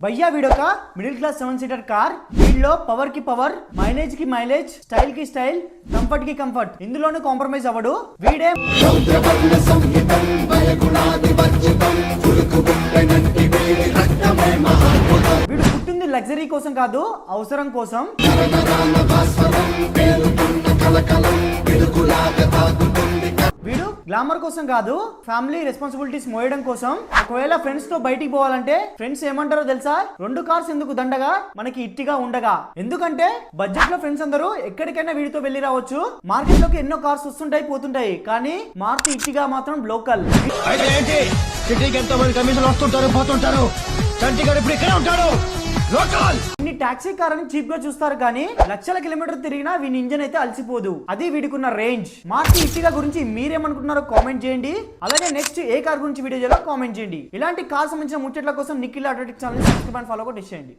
భయ్యా వీడొక middle class 7 seater car. వీడిలో పవర్ కి పవర్, మైలేజ్ కి మైలేజ్, స్టైల్ కి స్టైల్, కంఫర్ట్ కి కంఫర్ట్, ఇందులోనూ కాంప్రమైజ్ అవ్వడు. వీడే వీడు పుట్టింది లగ్జరీ కోసం కాదు, అవసరం కోసం. వీడు గ్లామర్ కోసం కాదు, ఫ్యామిలీ రెస్పాన్సిబిలిటీస్ మోయడం కోసం. ఒకవేళ ఫ్రెండ్స్ తో బయటికి పోవాలంటే ఫ్రెండ్స్ ఏమంటారో తెలుసా? 2 కార్స్ ఎందుకు దండగా, మనకి ఇట్టిగా ఉండగా. ఎందుకంటే బడ్జెట్ లో ఫ్రెండ్స్ అందరూ ఎక్కడికైనా వీడితో వెళ్లి రావచ్చు. మార్కెట్ లోకి ఎన్నో కార్స్ వస్తుంటాయి పోతుంటాయి, కానీ మారుతి ఇట్టిగా మాత్రం లోకల్. ఇన్ని టాక్సీ కార్ అని చీప్ గా చూస్తారు, కానీ లక్షల కిలోమీటర్ తిరిగినా వీని ఇంజన్ అయితే అలసిపోదు. అది వీడికున్న రేంజ్. మారుతి ఇట్టిగా గురించి మీరేమనుకుంటున్నారో కామెంట్ చేయండి. అలాగే నెక్స్ట్ ఏ కార్ గురించి వీడియో చేయాలో కామెంట్ చేయండి. ఇలాంటి కార్ సంబంధించిన ముచ్చట్ల కోసం Nikhil Autotic channel subscribe and follow కూడా చేయండి.